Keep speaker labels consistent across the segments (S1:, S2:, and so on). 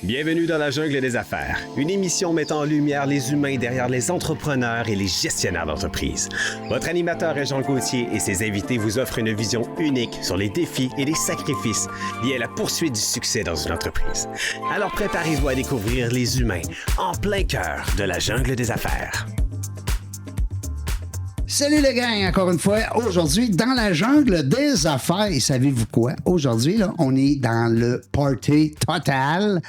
S1: Bienvenue dans la jungle des affaires, une émission mettant en lumière les humains derrière les entrepreneurs et les gestionnaires d'entreprise. Votre animateur est Jean Gauthier et ses invités vous offrent une vision unique sur les défis et les sacrifices liés à la poursuite du succès dans une entreprise. Alors préparez-vous à découvrir les humains en plein cœur de la jungle des affaires.
S2: Salut les gars, encore une fois, aujourd'hui, dans la jungle des affaires, et savez-vous quoi? Aujourd'hui, là, on est dans le party total.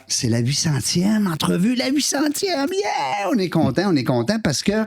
S2: C'est la 800e entrevue, la 800e, yeah! On est content parce que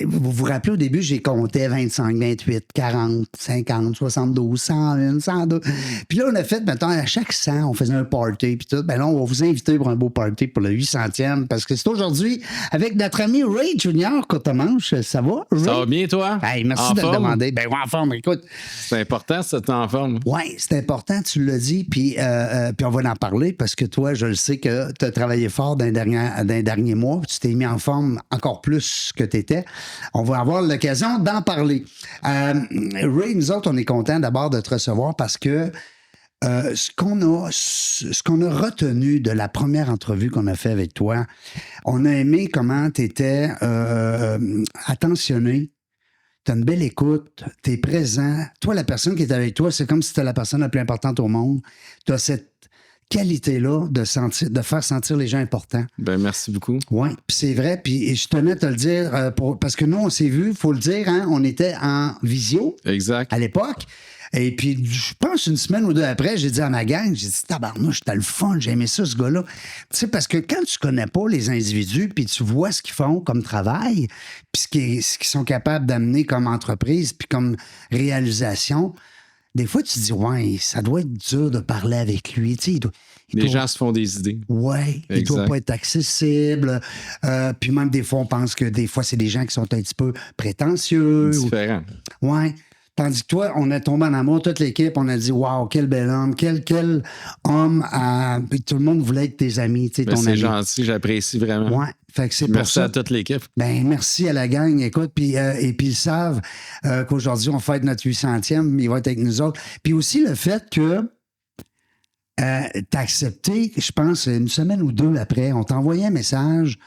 S2: vous vous rappelez, au début, j'ai compté 25, 28, 40, 50, 72, 101, 102. Puis là, on a fait, mettons, à chaque 100, on faisait un party, puis tout. Ben là, on va vous inviter pour un beau party pour le 800e, parce que c'est aujourd'hui avec notre ami Ray Junior Courtemanche. Ça va, Ray?
S3: Ça va bien, toi?
S2: Hey, merci de le demander. Ben, en forme, écoute.
S3: C'est important, ça, t'es en forme.
S2: Oui, c'est important, tu l'as dit, puis on va en parler, parce que toi, je le sais que tu as travaillé fort dans les derniers mois, puis tu t'es mis en forme encore plus que tu étais. On va avoir l'occasion d'en parler. Ray, nous autres, on est contents d'abord de te recevoir parce que ce qu'on a retenu de la première entrevue qu'on a fait avec toi, on a aimé comment tu étais attentionné. Tu as une belle écoute, tu es présent. Toi, la personne qui est avec toi, c'est comme si tu étais la personne la plus importante au monde. Tu as cette qualité-là de faire sentir les gens importants.
S3: Ben merci beaucoup.
S2: Oui, puis c'est vrai. Puis je tenais à te le dire, parce que nous, on s'est vus, il faut le dire, hein, on était en visio.
S3: Exact.
S2: À l'époque. Et puis, je pense une semaine ou deux après, j'ai dit à ma gang, j'ai dit, tabarnouche, c'était le fun, j'ai aimé ça, ce gars-là. Tu sais, parce que quand tu connais pas les individus, puis tu vois ce qu'ils font comme travail, puis ce qu'ils sont capables d'amener comme entreprise, puis comme réalisation, des fois, tu te dis, ouais, ça doit être dur de parler avec lui. Tu sais,
S3: les gens se font des idées.
S2: Oui, il ne doit pas être accessible. Puis même des fois, on pense que des fois, c'est des gens qui sont un petit peu prétentieux.
S3: Différent.
S2: Oui. Tandis que toi, on est tombé en amour, toute l'équipe, on a dit, waouh, quel bel homme, quel homme. Puis tout le monde voulait être tes amis. Tu sais,
S3: c'est gentil, j'apprécie vraiment.
S2: Oui. Fait que c'est
S3: merci
S2: pour ça.
S3: À toute l'équipe.
S2: Ben merci à la gang. Écoute, et puis ils savent qu'aujourd'hui, on fête notre 800e, mais ils vont être avec nous autres. Puis aussi le fait que t'as accepté, je pense, une semaine ou deux après, on t'a envoyé un message.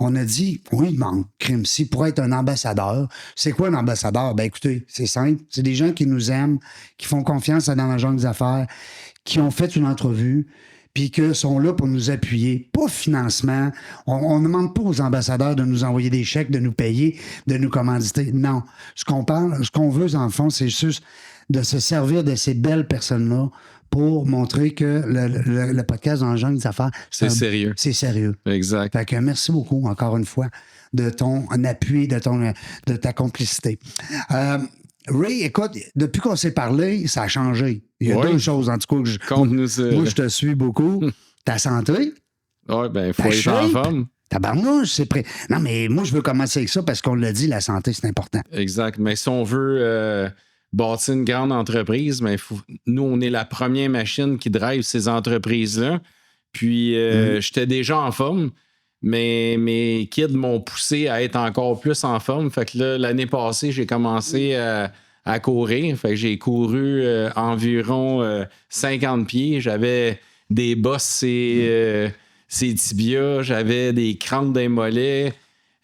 S2: On a dit, oui, il manque, crime, si pour être un ambassadeur. C'est quoi un ambassadeur? Ben écoutez, c'est simple. C'est des gens qui nous aiment, qui font confiance dans la jungle des affaires, qui ont fait une entrevue, puis que sont là pour nous appuyer. Pas financement. On ne demande pas aux ambassadeurs de nous envoyer des chèques, de nous payer, de nous commanditer. Non. Ce qu'on veut, dans le fond, c'est juste de se servir de ces belles personnes-là pour montrer que le podcast dans la jungle des affaires,
S3: c'est sérieux.
S2: C'est sérieux.
S3: Exact.
S2: Fait que merci beaucoup, encore une fois, de ton appui, de ta complicité. Ray, écoute, depuis qu'on s'est parlé, ça a changé. Il y a deux choses, en tout cas, moi, je te suis beaucoup. Ta santé.
S3: Oui, bien, il faut être en forme.
S2: Tabarnouche, c'est prêt. Non, mais moi, je veux commencer avec ça parce qu'on l'a dit, la santé, c'est important.
S3: Exact. Mais si on veut bâtir une grande entreprise, mais nous, on est la première machine qui drive ces entreprises-là. Puis, j'étais déjà en forme, mais mes kids m'ont poussé à être encore plus en forme. Fait que là, l'année passée, j'ai commencé à courir. Fait que j'ai couru environ 50 pieds. J'avais des bosses ces tibias, j'avais des crampes dans les mollets.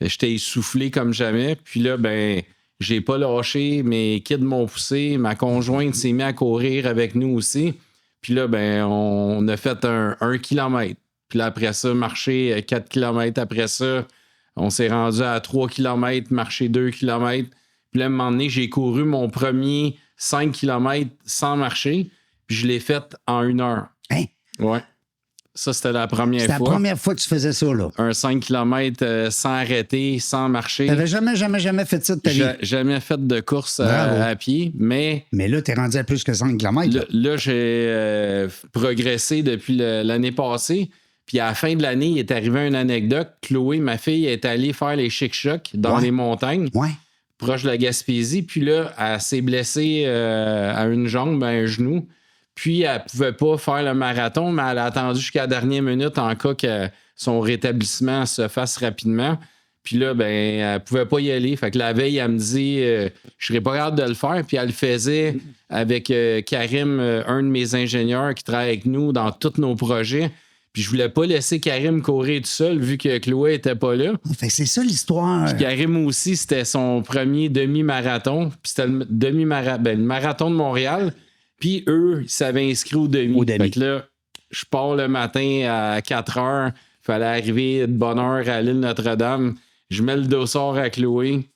S3: J'étais essoufflé comme jamais. Puis là, ben, j'ai pas lâché. Mes kids m'ont poussé. Ma conjointe s'est mise à courir avec nous aussi. Puis là, ben, on a fait un kilomètre. Puis là, après ça, marcher 4 km. Après ça, on s'est rendu à 3 km, marcher 2 km. Puis là, à un moment donné, j'ai couru mon premier 5 km sans marcher. Puis je l'ai fait en 1 heure.
S2: Hein?
S3: Ouais. Ça, c'était la première fois.
S2: C'était la première fois que tu faisais ça, là.
S3: Un 5 km sans arrêter, sans marcher.
S2: T'avais jamais fait ça de ta vie?
S3: Jamais fait de course à pied, mais...
S2: Mais là, t'es rendu à plus que 5 km.
S3: Là, j'ai progressé depuis l'année passée. Puis à la fin de l'année, il est arrivé une anecdote. Chloé, ma fille, est allée faire les chic-chocs dans les montagnes, proche de la Gaspésie. Puis là, elle s'est blessée à une jambe, à un genou. Puis, elle ne pouvait pas faire le marathon, mais elle a attendu jusqu'à la dernière minute en cas que son rétablissement se fasse rapidement. Puis là, ben, elle pouvait pas y aller. Fait que la veille, elle me dit je serais pas capable de le faire. Puis elle le faisait avec Karim, un de mes ingénieurs qui travaille avec nous dans tous nos projets. Puis je voulais pas laisser Karim courir tout seul vu que Chloé était pas là.
S2: Fait que c'est ça l'histoire.
S3: Puis Karim aussi, c'était son premier demi-marathon. Puis c'était le marathon de Montréal. Puis eux, ils s'avaient inscrit au demi. Fait que là, je pars le matin à 4 heures. Il fallait arriver de bonne heure à l'île Notre-Dame. Je mets le dossard à Chloé.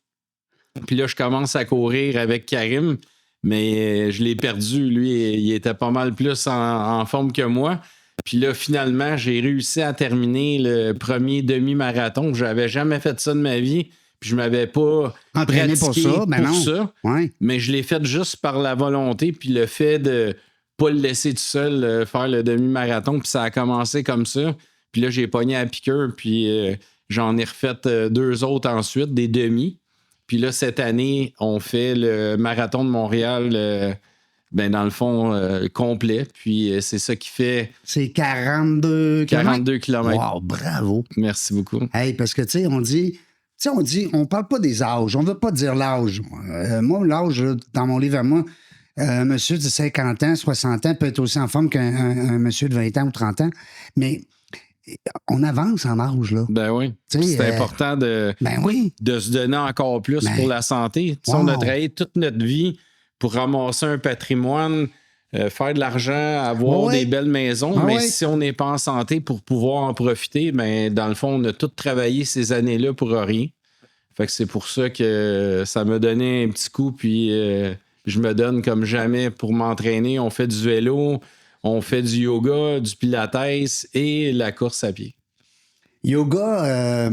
S3: Puis là, je commence à courir avec Karim. Mais je l'ai perdu. Lui, il était pas mal plus en forme que moi. Puis là, finalement, j'ai réussi à terminer le premier demi-marathon. J'avais jamais fait ça de ma vie. Puis je m'avais pas
S2: entraîné pour ça. Ben non. Ouais.
S3: Mais je l'ai fait juste par la volonté. Puis le fait de pas le laisser tout seul faire le demi-marathon. Puis ça a commencé comme ça. Puis là, j'ai pogné à piqûre. Puis j'en ai refait 2 autres ensuite, des demi. Puis là, cette année, on fait le marathon de Montréal... ben dans le fond, complet. Puis c'est ça qui fait...
S2: C'est 42
S3: km.
S2: Wow, bravo.
S3: Merci beaucoup.
S2: Hey, parce que, tu sais, on parle pas des âges. On veut pas dire l'âge. Moi, l'âge, dans mon livre à moi, un monsieur de 50 ans, 60 ans peut être aussi en forme qu'un monsieur de 20 ans ou 30 ans. Mais on avance en âge, là.
S3: Ben oui. C'est important de se donner encore plus pour la santé. Wow. On a travaillé toute notre vie pour ramasser un patrimoine, faire de l'argent, avoir des belles maisons. Mais si on n'est pas en santé pour pouvoir en profiter, ben, dans le fond, on a tout travaillé ces années-là pour rien. Fait que c'est pour ça que ça m'a donné un petit coup, puis je me donne comme jamais pour m'entraîner. On fait du vélo, on fait du yoga, du pilates et la course à pied.
S2: Yoga...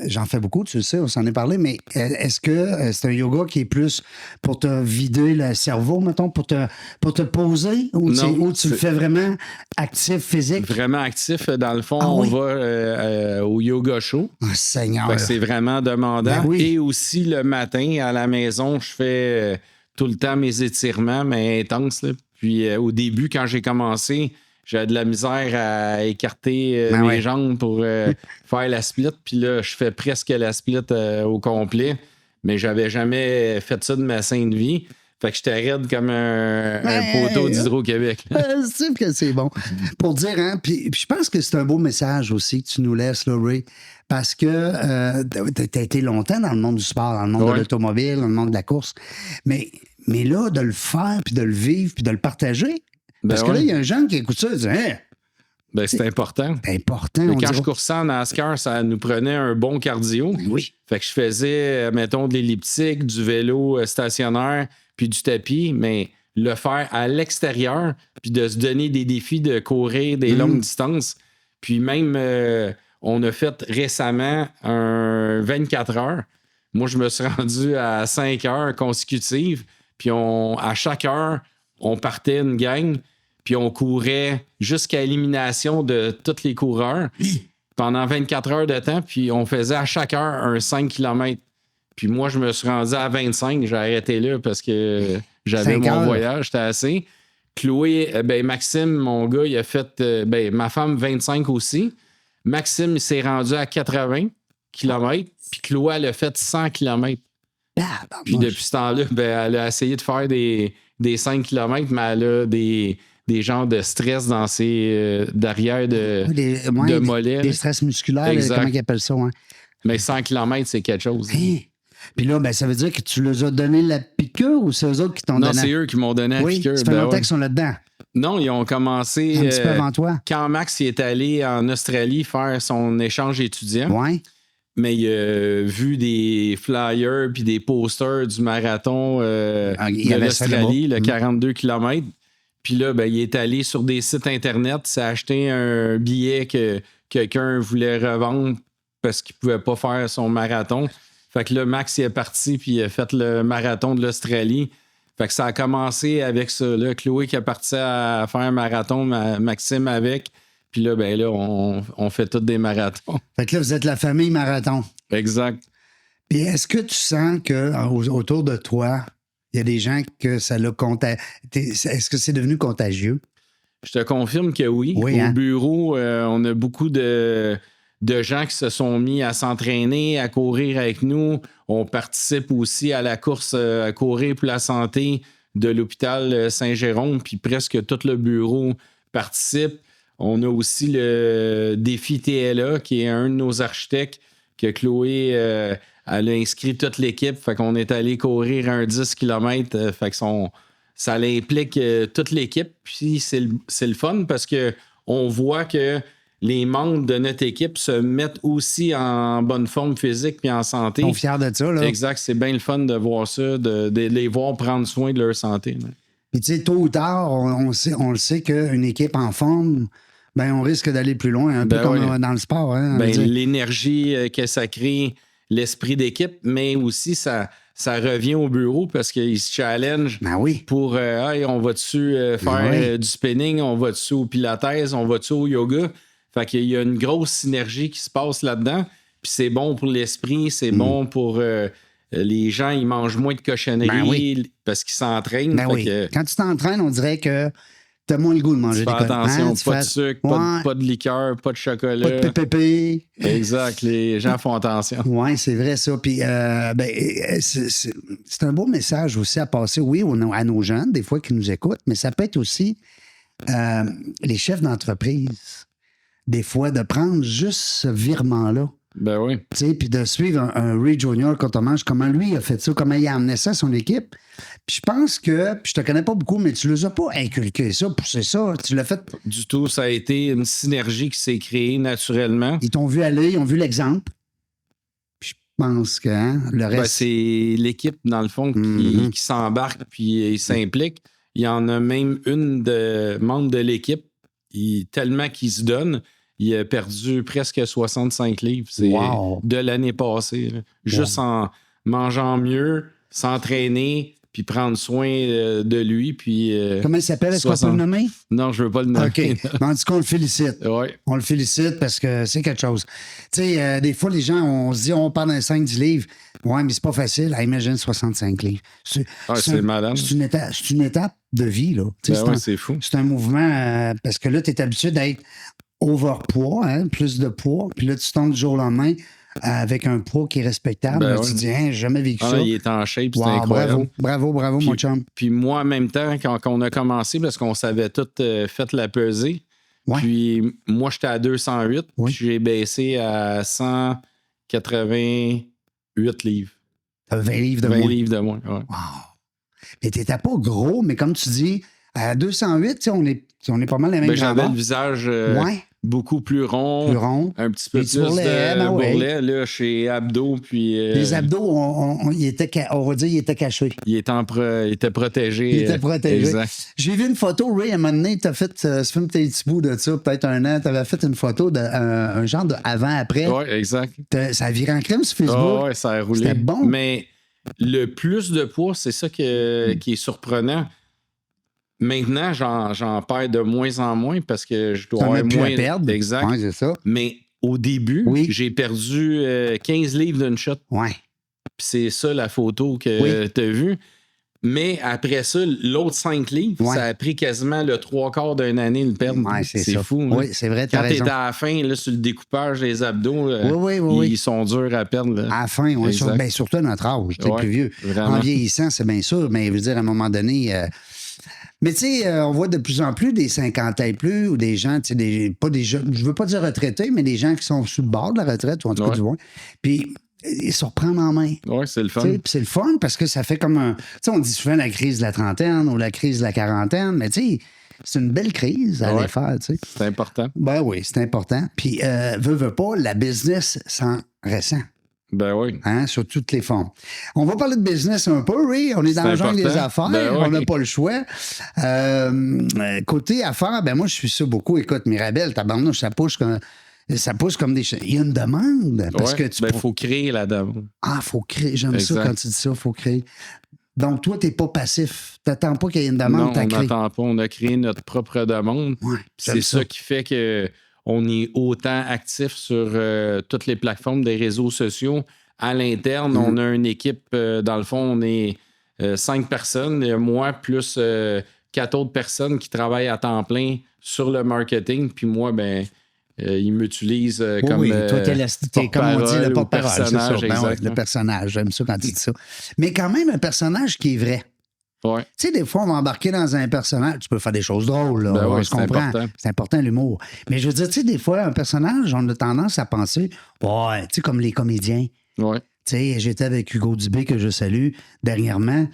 S2: J'en fais beaucoup, tu le sais, on s'en est parlé, mais est-ce que c'est un yoga qui est plus pour te vider le cerveau, mettons, pour te poser, ou tu le fais vraiment actif, physique?
S3: Vraiment actif. Dans le fond, on va au yoga show.
S2: Oh, Seigneur!
S3: Fait que c'est vraiment demandant. Ben oui. Et aussi, le matin, à la maison, je fais tout le temps mes étirements, mais intenses. Là. Puis au début, quand j'ai commencé... J'avais de la misère à écarter mes jambes pour faire la split. Puis là, je fais presque la split au complet. Mais j'avais jamais fait ça de ma sainte vie. Fait que j'étais raide comme un poteau d'Hydro-Québec.
S2: C'est que c'est bon. Pour dire, hein, puis je pense que c'est un beau message aussi que tu nous laisses, là, Ray. Parce que tu as été longtemps dans le monde du sport, dans le monde de l'automobile, dans le monde de la course. Mais là, de le faire, puis de le vivre, puis de le partager... Parce que là, il y a un jeune qui écoute ça et dit
S3: ben, c'est important.
S2: C'est important.
S3: Mais quand je coursais en NASCAR, ça nous prenait un bon cardio.
S2: Oui.
S3: Fait que je faisais, mettons, de l'elliptique, du vélo stationnaire, puis du tapis, mais le faire à l'extérieur, puis de se donner des défis de courir des longues distances. Puis même, on a fait récemment un 24 heures. Moi, je me suis rendu à 5 heures consécutives, puis à chaque heure, on partait une gang, puis on courait jusqu'à élimination de tous les coureurs pendant 24 heures de temps, puis on faisait à chaque heure un 5 km. Puis moi, je me suis rendu à 25, j'ai arrêté là parce que j'avais mon voyage, j'étais assez. Chloé, Maxime, mon gars, il a fait, ma femme, 25 aussi. Maxime, il s'est rendu à 80 km, puis Chloé, elle a fait 100 km. Puis depuis ce temps-là, elle a essayé de faire des 5 km, mais elle a des genres de stress dans ses derrière de mollets.
S2: Des stress musculaires, comment ils appellent ça? Hein?
S3: Mais 100 km, c'est quelque chose.
S2: Hey. Puis là, ça veut dire que tu leur as donné la piqûre ou c'est eux autres qui t'ont donné?
S3: Non, c'est eux qui m'ont donné la piqûre.
S2: Ça fait longtemps qu'ils sont là-dedans.
S3: Non, ils ont commencé...
S2: Un petit peu avant toi.
S3: Quand Max est allé en Australie faire son échange étudiant.
S2: Oui.
S3: Mais il a vu des flyers puis des posters du marathon de l'Australie, le 42 km. Puis là, il est allé sur des sites Internet, s'est acheté un billet que quelqu'un voulait revendre parce qu'il ne pouvait pas faire son marathon. Fait que là, Max il est parti puis il a fait le marathon de l'Australie. Fait que ça a commencé avec ça. Là. Chloé qui est partie à faire un marathon, Maxime avec. Puis là, on fait tous des marathons.
S2: Fait que là, vous êtes la famille marathon.
S3: Exact.
S2: Puis est-ce que tu sens qu'autour de toi, il y a des gens que ça l'a contagieux? Est-ce que c'est devenu contagieux?
S3: Je te confirme que oui. Au bureau, on a beaucoup de de gens qui se sont mis à s'entraîner, à courir avec nous. On participe aussi à la course à courir pour la santé de l'hôpital Saint-Jérôme, puis presque tout le bureau participe. On a aussi le défi TLA, qui est un de nos architectes, que Chloé elle a inscrit toute l'équipe. Fait qu'on est allé courir un 10 km. Fait que ça implique toute l'équipe. Puis c'est le fun parce que on voit que les membres de notre équipe se mettent aussi en bonne forme physique puis en santé.
S2: Ils sont fiers de ça, là.
S3: Exact. C'est bien le fun de voir ça, de les voir prendre soin de leur santé. Là.
S2: Puis, tu sais, tôt ou tard, on le sait qu'une équipe en forme, ben, on risque d'aller plus loin, un peu comme dans le sport. Hein,
S3: l'énergie que ça crée, l'esprit d'équipe, mais aussi ça revient au bureau parce qu'ils se challengent pour hey, on va-tu faire du spinning, on va-tu au pilates, on va-tu au yoga. Fait qu'il y a une grosse synergie qui se passe là-dedans. Puis c'est bon pour l'esprit, c'est bon pour les gens, ils mangent moins de cochonneries parce qu'ils s'entraînent.
S2: Quand tu t'entraînes, on dirait que t'as moins le goût de manger des cochonneries.
S3: Attention, pas de sucre, pas de liqueur, pas de chocolat.
S2: Pas de PPP.
S3: Exact, les gens font attention.
S2: Oui, c'est vrai ça. Puis c'est un beau message aussi à passer, oui, à nos jeunes, des fois, qui nous écoutent, mais ça peut être aussi les chefs d'entreprise. Des fois, de prendre juste ce virement-là.
S3: Ben oui.
S2: Tu sais, puis de suivre un Ray Junior quand on mange, comment lui a fait ça, comment il a amené ça à son équipe. Puis je pense que, puis je te connais pas beaucoup, mais tu ne les as pas inculqué ça, pousser ça. Tu l'as fait.
S3: Du tout, ça a été une synergie qui s'est créée naturellement.
S2: Ils t'ont vu aller, ils ont vu l'exemple. Puis je pense que le reste.
S3: C'est l'équipe, dans le fond, qui s'embarque puis il s'implique. Il y en a même une de membres de l'équipe, tellement qu'il se donne. Il a perdu presque 65 livres. C'est de l'année passée. Juste en mangeant mieux, s'entraîner, puis prendre soin de lui. Puis,
S2: comment il s'appelle? Est-ce qu'on peut le nommer?
S3: Non, je ne veux pas le nommer.
S2: OK. En tout cas, on le félicite.
S3: Ouais.
S2: On le félicite parce que c'est quelque chose. Tu sais, des fois, les gens, on se dit, on parle d'un 5-10 livres. Ouais, mais c'est pas facile. Imagine 65 livres.
S3: C'est malade.
S2: C'est une étape de vie, là.
S3: C'est fou.
S2: C'est un mouvement parce que là, tu es habitué d'être overpoids, plus de poids. Puis là, tu tombes du jour au lendemain avec un poids qui est respectable. Là, tu te dis, j'ai jamais vécu ça.
S3: Il est en shape, c'est incroyable.
S2: Bravo, mon chum.
S3: Puis moi, en même temps, quand on a commencé, parce qu'on savait tout fait la pesée, puis moi, j'étais à 208, puis j'ai baissé à 188 livres.
S2: 20 livres de
S3: 20
S2: moins.
S3: livres de moins, ouais.
S2: Wow. Mais t'étais pas gros, mais comme tu dis, à 208, on est pas mal les mêmes grandeurs.
S3: J'avais le visage beaucoup plus rond. Un petit peu plus de bourrelet. Là, chez Abdo. Puis,
S2: les abdos, on va dire, ils étaient cachés.
S3: Il était protégé.
S2: Il était protégé.
S3: Exact.
S2: J'ai vu une photo, Ray, à un moment donné, tu as fait, ça fait un petit bout de ça, peut-être un an, tu avais fait une photo d'un genre de avant-après.
S3: Oui, exact.
S2: Ça a viré en crème sur Facebook.
S3: Oui, ça a roulé.
S2: C'était bon.
S3: Mais le plus de poids, c'est ça qui est surprenant. Maintenant, j'en perds de moins en moins parce que je dois avoir moins
S2: à perdre.
S3: Exact.
S2: Ouais, c'est ça.
S3: Mais au début, j'ai perdu 15 livres d'une shot.
S2: Ouais.
S3: Puis c'est ça la photo que tu as vue. Mais après ça, l'autre 5 livres, ça a pris quasiment le 3/4 d'une année de le perdre.
S2: Ouais, c'est
S3: fou.
S2: Oui, c'est vrai, tu as raison.
S3: Quand tu es à la fin, là, sur le découpage des abdos, ils sont durs à perdre. Là.
S2: À la fin, oui. Surtout à notre âge, tu es plus vieux.
S3: Vraiment.
S2: En vieillissant, c'est bien sûr, mais je veux dire, à un moment donné... Mais tu sais, on voit de plus en plus des 50 ans et plus ou des gens, tu sais, pas des gens, je veux pas dire retraités, mais des gens qui sont sur le bord de la retraite ou en tout cas du moins. Puis ils se reprennent en main.
S3: Oui, c'est le fun.
S2: Puis c'est le fun parce que ça fait comme un. Tu sais, on dit souvent la crise de la trentaine ou la crise de la quarantaine, mais tu sais, c'est une belle crise à aller faire, tu sais.
S3: C'est important.
S2: Ben oui, c'est important. Puis, veut pas, la business s'en ressent.
S3: Ben oui.
S2: Sur toutes les formes. On va parler de business un peu, oui. On est dans le jungle des affaires. On n'a pas le choix. Côté affaires, ben moi, je suis ça beaucoup. Écoute, Mirabel, tabarnouche, ça pousse comme des... Il y a une demande. Parce que
S3: faut créer la demande.
S2: Ah, faut créer. J'aime ça quand tu dis ça, faut créer. Donc, toi, tu n'es pas passif. Tu n'attends pas qu'il y ait une demande,
S3: tu as créé. Non, on n'attend pas. On a créé notre propre demande.
S2: Ouais,
S3: c'est ça qui fait que on est autant actif sur toutes les plateformes des réseaux sociaux. À l'interne, on a une équipe, dans le fond, on est 5 personnes, moi plus 4 autres personnes qui travaillent à temps plein sur le marketing. Puis moi, Ils m'utilisent
S2: Oui,
S3: comme.
S2: oui, toi, t'es comme on dit, le porte-parole. C'est ça.
S3: Personnage,
S2: Ben ouais,
S3: exact.
S2: le personnage. J'aime ça quand tu dis ça. Mais quand même, un personnage qui est vrai.
S3: Ouais.
S2: Tu sais, des fois, on va embarquer dans un personnage. Tu peux faire des choses drôles, là.
S3: Ben
S2: On
S3: oui,
S2: se
S3: c'est
S2: comprend.
S3: important.
S2: C'est important, l'humour. Mais je veux dire, tu sais, des fois, un personnage, on a tendance à penser, ouais, tu sais, comme les comédiens.
S3: Ouais.
S2: Tu sais, j'étais avec Hugo Dubé, que je salue, dernièrement.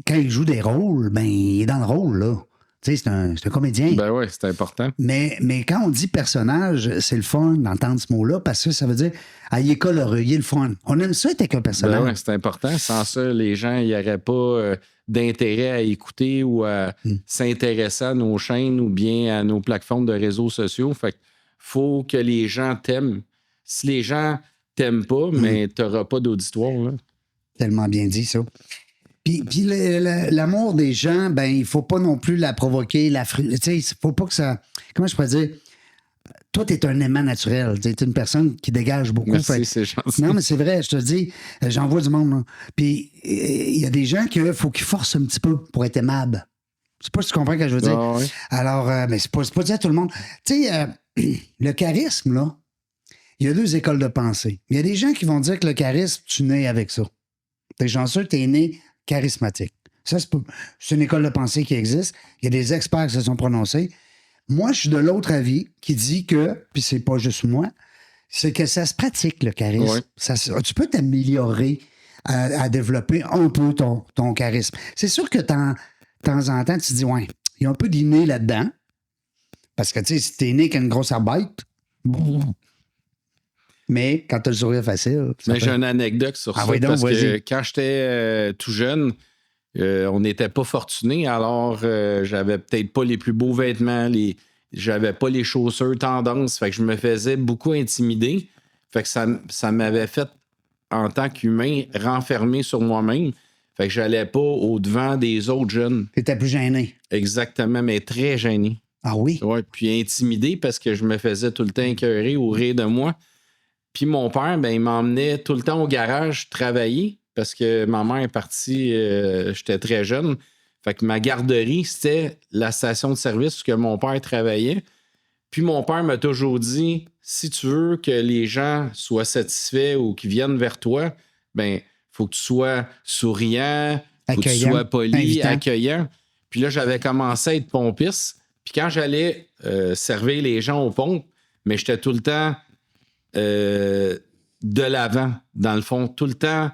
S2: Quand il joue des rôles, ben, il est dans le rôle, là. Tu sais, c'est un comédien.
S3: Ben oui, c'est important.
S2: Mais quand on dit personnage, c'est le fun d'entendre ce mot-là parce que ça veut dire, ah, il est coloré, il est le fun. On aime ça être avec un personnage.
S3: Ben oui, c'est important. Sans ça, les gens, il n'y aurait pas d'intérêt à écouter ou à s'intéresser à nos chaînes ou bien à nos plateformes de réseaux sociaux. Fait qu'il faut que les gens t'aiment. Si les gens t'aiment pas, mais tu n'auras pas d'auditoire. Là.
S2: Tellement bien dit, ça. Puis l'amour des gens, ben il faut pas non plus la provoquer, tu sais, il faut pas que ça... Comment je pourrais dire? Toi, t'es un aimant naturel. T'es une personne qui dégage beaucoup.
S3: Merci, c'est gentil.
S2: Non, mais c'est vrai, je te dis, j'en vois du monde. Là. Puis il y a des gens qu'il faut qu'ils forcent un petit peu pour être aimables. Je sais pas si tu comprends ce que je veux dire.
S3: Ah, ouais.
S2: Alors, mais c'est pas dit à tout le monde. Tu sais, le charisme, là, il y a deux écoles de pensée. Il y a des gens qui vont dire que le charisme, tu nais avec ça. T'es chanceux que t'es né charismatique. Ça, c'est une école de pensée qui existe. Il y a des experts qui se sont prononcés. Moi, je suis de l'autre avis qui dit que, puis c'est pas juste moi, c'est que ça se pratique, le charisme.
S3: Ouais.
S2: Tu peux t'améliorer à développer un peu ton charisme. C'est sûr que de temps en temps, tu te dis, ouais, il y a un peu d'inné là-dedans. Parce que, tu sais, si t'es né avec une grosse arbête, mais quand tu as le sourire facile...
S3: Mais j'ai une anecdote sur ça.
S2: Oui, donc,
S3: parce que
S2: vas-y.
S3: quand j'étais tout jeune, on n'était pas fortunés. Alors, j'avais peut-être pas les plus beaux vêtements. J'avais pas les chaussures tendance. Fait que je me faisais beaucoup intimider. Fait que ça m'avait fait, en tant qu'humain, renfermer sur moi-même. Fait que j'allais pas au-devant des autres jeunes.
S2: T'étais plus gêné.
S3: Exactement, mais très gêné.
S2: Ah oui?
S3: Ouais, puis intimidé parce que je me faisais tout le temps écœurer ou rire de moi. Puis mon père, ben, il m'emmenait tout le temps au garage travailler parce que ma mère est partie, j'étais très jeune. Fait que ma garderie, c'était la station de service où que mon père travaillait. Puis mon père m'a toujours dit, si tu veux que les gens soient satisfaits ou qu'ils viennent vers toi, ben, faut que tu sois souriant, faut que tu sois poli,
S2: invitant.
S3: accueillant. Puis là, j'avais commencé à être pompiste. Puis quand j'allais servir les gens aux pompes, mais j'étais tout le temps de l'avant, dans le fond, tout le temps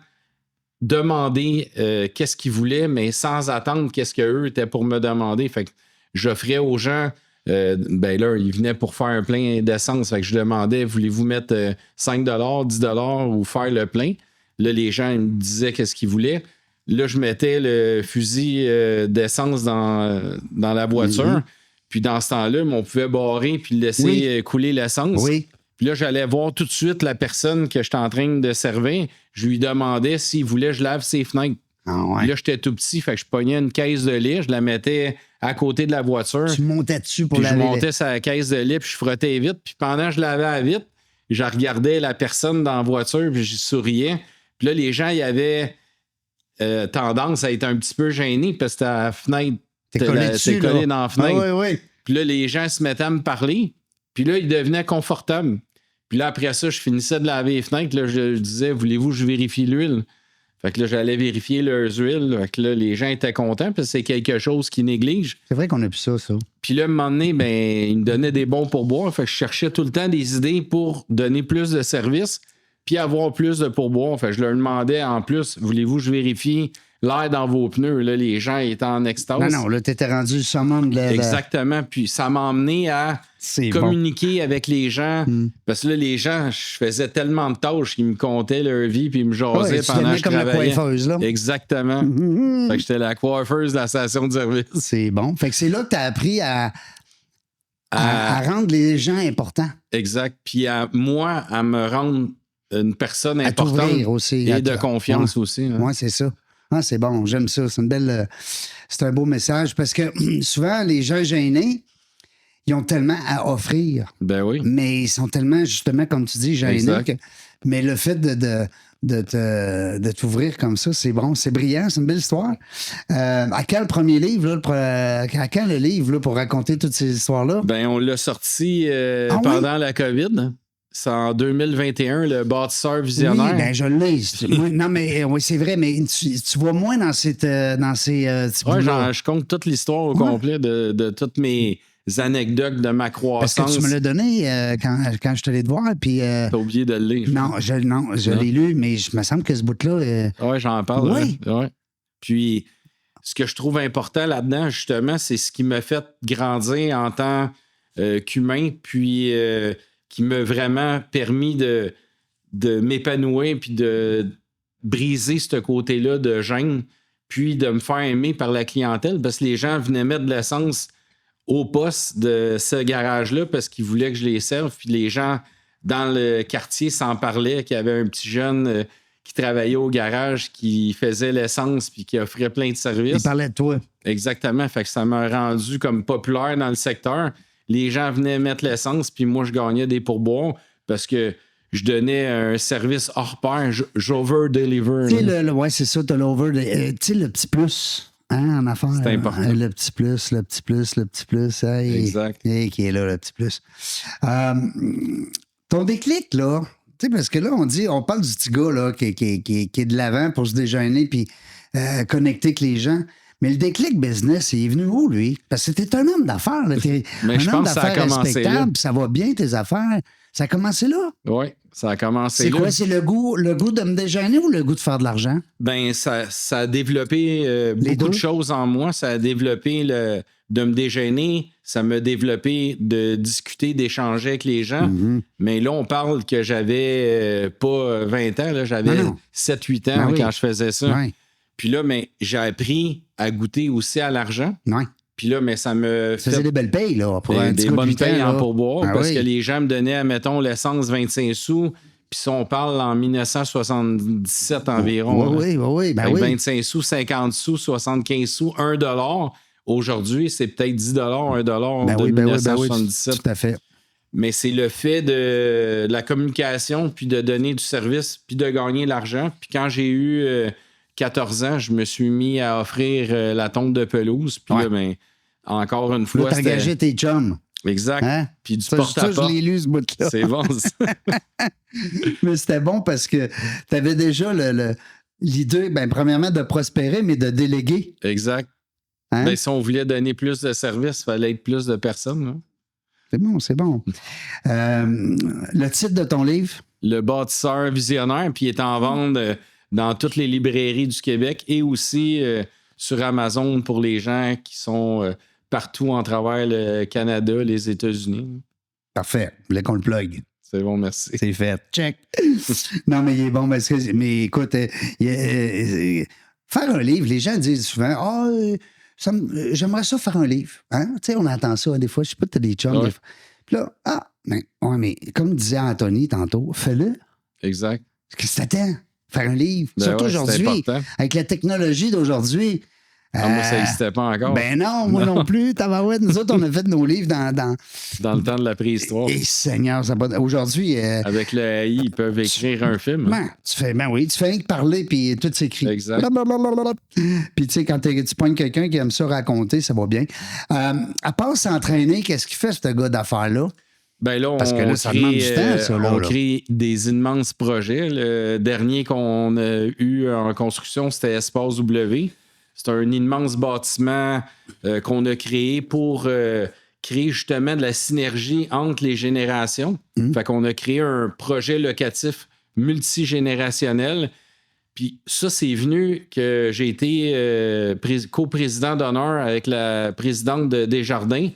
S3: demander qu'est-ce qu'ils voulaient, mais sans attendre qu'est-ce qu'eux étaient pour me demander. Fait que j'offrais aux gens, ben là, ils venaient pour faire un plein d'essence. Fait que je demandais, voulez-vous mettre 5 $, 10 $ ou faire le plein? Là, les gens ils me disaient qu'est-ce qu'ils voulaient. Là, je mettais le fusil d'essence dans la voiture.
S2: Mm-hmm.
S3: Puis dans ce temps-là, on pouvait barrer puis laisser couler l'essence.
S2: Oui.
S3: Puis là, j'allais voir tout de suite la personne que j'étais en train de servir. Je lui demandais s'il voulait que je lave ses fenêtres.
S2: Ah ouais.
S3: Puis là, j'étais tout petit, fait que je pognais une caisse de lait, je la mettais à côté de la voiture.
S2: Tu montais dessus pour
S3: Puis je
S2: laver.
S3: montais sur la caisse de lait, puis je frottais vite. Puis pendant que je lavais à vite, je regardais la personne dans la voiture, puis je souriais. Puis là, les gens, ils avaient tendance à être un petit peu gênés parce que ta fenêtre,
S2: T'es collé dessus,
S3: collé
S2: là.
S3: dans la fenêtre.
S2: Ah, oui.
S3: Puis là, les gens se mettaient à me parler. Puis là, ils devenaient confortables. Puis là, après ça, je finissais de laver les fenêtres. Là, je disais, voulez-vous que je vérifie l'huile? Fait que là, j'allais vérifier leurs huiles. Fait que là, les gens étaient contents parce que c'est quelque chose qu'ils négligent.
S2: C'est vrai qu'on a plus ça.
S3: Puis là, à un moment donné, ben, ils me donnaient des bons pourboires. Fait que je cherchais tout le temps des idées pour donner plus de services puis avoir plus de pourboires. Fait que je leur demandais en plus, voulez-vous que je vérifie l'air dans vos pneus? Là, les gens étaient en extase.
S2: Non, là, t'étais rendu le summum de...
S3: Exactement. Puis ça m'a emmené à communiquer avec les gens. Parce que là, les gens, je faisais tellement de tâches qu'ils me comptaient leur vie puis ils me jasaient pendant que je
S2: comme
S3: travaillais.
S2: la coiffeuse, là.
S3: Exactement. Fait que j'étais la coiffeuse de la station de service.
S2: C'est bon. Fait que c'est là que t'as appris à rendre les gens importants.
S3: Exact. Puis à moi, à me rendre une personne
S2: À
S3: importante
S2: t'ouvrir aussi.
S3: et de confiance aussi. Hein.
S2: Oui, c'est ça. Ah, c'est bon, j'aime ça. C'est une belle... c'est un beau message parce que souvent, les gens gênés, ils ont tellement à offrir.
S3: Ben oui.
S2: Mais ils sont tellement, justement, comme tu dis, gênés.
S3: Exact.
S2: Mais le fait de t'ouvrir comme ça. C'est bon, c'est brillant, c'est une belle histoire. À quel premier livre, là, à quand le livre là, pour raconter toutes ces histoires-là?
S3: Ben, on l'a sorti
S2: Ah
S3: pendant la COVID. C'est en 2021, le bâtisseur visionnaire.
S2: Oui, ben je l'ai. Oui, non, mais oui, c'est vrai, mais tu vois moins dans ces petits
S3: Ouais,
S2: bouts-là.
S3: je compte toute l'histoire au complet de toutes mes anecdotes de ma
S2: Parce
S3: croissance.
S2: que tu me l'as donné quand je te l'ai de voir, puis...
S3: T'as oublié de le lire.
S2: Non, je l'ai lu, mais il me semble que ce bout-là...
S3: Ouais, j'en parle.
S2: Oui.
S3: Ouais. Puis, ce que je trouve important là-dedans, justement, c'est ce qui m'a fait grandir en tant qu'humain, puis qui m'a vraiment permis de m'épanouir, puis de briser ce côté-là de gêne, puis de me faire aimer par la clientèle, parce que les gens venaient mettre de l'essence au poste de ce garage-là parce qu'ils voulaient que je les serve, puis les gens dans le quartier s'en parlaient, qu'il y avait un petit jeune... qui travaillait au garage, qui faisait l'essence puis qui offrait plein de services.
S2: Il parlait de toi.
S3: Exactement. Fait que ça m'a rendu comme populaire dans le secteur. Les gens venaient mettre l'essence puis moi, je gagnais des pourboires parce que je donnais un service hors pair. J'over-deliver.
S2: Tu sais, ouais, c'est ça, t'as l'over. Tu sais, le petit plus. Hein, en affaires.
S3: C'est important.
S2: Le petit plus, le petit plus, le petit plus. Hey,
S3: Exact.
S2: Hey, qui est là, le petit plus. Ton déclic, là... Tu sais, parce que là, on parle du petit gars là, qui est de l'avant pour se déjeuner puis connecter avec les gens. Mais le déclic business, il est venu où, lui? Parce que t'es un homme d'affaires. Là. T'es
S3: Mais
S2: un
S3: je
S2: homme
S3: pense que ça a
S2: d'affaires
S3: commencé
S2: respectable,
S3: là.
S2: ça va bien, tes affaires. Ça a commencé là?
S3: Oui, ça a commencé
S2: C'est
S3: là.
S2: quoi? C'est le goût de me déjeuner ou le goût de faire de l'argent?
S3: Ben, ça a développé beaucoup
S2: deux?
S3: de choses en moi. Ça a développé de me déjeuner. Ça m'a développé de discuter, d'échanger avec les gens.
S2: Mm-hmm.
S3: Mais là, on parle que j'avais pas 20 ans. Là, j'avais
S2: Non.
S3: 7-8 ans
S2: Ben oui.
S3: quand je faisais ça.
S2: Oui.
S3: Puis là, mais j'ai appris à goûter aussi à l'argent.
S2: Oui.
S3: Puis là, mais ça me
S2: Tu faisais des belles payes, là, pour un petit
S3: des
S2: gars de
S3: bonnes
S2: 8 ans,
S3: payes en
S2: là.
S3: pourboire
S2: Ah
S3: parce
S2: oui.
S3: que les gens me donnaient, mettons, l'essence 25 sous. Puis si on parle en 1977 environ.
S2: Oui. Ben
S3: Avec
S2: oui.
S3: 25 sous, 50 sous, 75 sous, $1. Aujourd'hui, c'est peut-être $10, $1 de 1977.
S2: Tout à fait.
S3: Mais c'est le fait de la communication, puis de donner du service, puis de gagner l'argent. Puis quand j'ai eu 14 ans, je me suis mis à offrir la tonte de pelouse. Puis là, ben, encore une fois,
S2: Là, t'as engagé tes chums.
S3: Exact.
S2: Hein?
S3: Puis du
S2: Ça,
S3: porte-à-porte.
S2: je l'ai lu, ce bout-là.
S3: C'est bon, ça.
S2: Mais c'était bon parce que tu avais déjà l'idée, ben, premièrement, de prospérer, mais de déléguer.
S3: Exact.
S2: Hein?
S3: Ben, si on voulait donner plus de services, il fallait être plus de personnes. Là.
S2: C'est bon. Le titre de ton livre?
S3: Le bâtisseur visionnaire, puis il est en vente dans toutes les librairies du Québec et aussi sur Amazon pour les gens qui sont partout en travers le Canada, les États-Unis.
S2: Parfait. Je voulais qu'on le plug.
S3: C'est bon, merci.
S2: C'est fait. Check. Non, mais il est bon parce que, mais écoute, faire un livre, les gens disent souvent, j'aimerais ça faire un livre. Hein? Tu sais, on entend ça des fois. Je sais pas, tu as des chums.
S3: Ouais.
S2: Des fois. Puis là, mais comme disait Anthony tantôt, fais-le.
S3: Exact.
S2: Qu'est-ce que t'attends? Faire un livre.
S3: Ben
S2: Surtout
S3: ouais, c'est
S2: aujourd'hui,
S3: important.
S2: avec la technologie d'aujourd'hui.
S3: Moi, ça n'existait pas encore.
S2: Ben non, moi non plus. Tabarouette, nous autres, on a fait nos livres dans
S3: Dans le temps de la préhistoire.
S2: Et Seigneur, ça va. Aujourd'hui.
S3: Avec le AI, ils peuvent écrire un film.
S2: Tu fais rien que parler, puis tout s'écrit.
S3: Exact.
S2: Blablabla. Puis tu sais, quand tu pognes quelqu'un qui aime ça raconter, ça va bien. À part s'entraîner, qu'est-ce qu'il fait, ce gars d'affaires-là?
S3: Ben là,
S2: Parce que là, ça demande du temps, ça, là.
S3: On crée des immenses projets. Le dernier qu'on a eu en construction, c'était Espace W. C'est un immense bâtiment qu'on a créé pour créer justement de la synergie entre les générations. Fait qu'on a créé un projet locatif multigénérationnel. Puis ça, c'est venu que j'ai été coprésident d'honneur avec la présidente de Desjardins.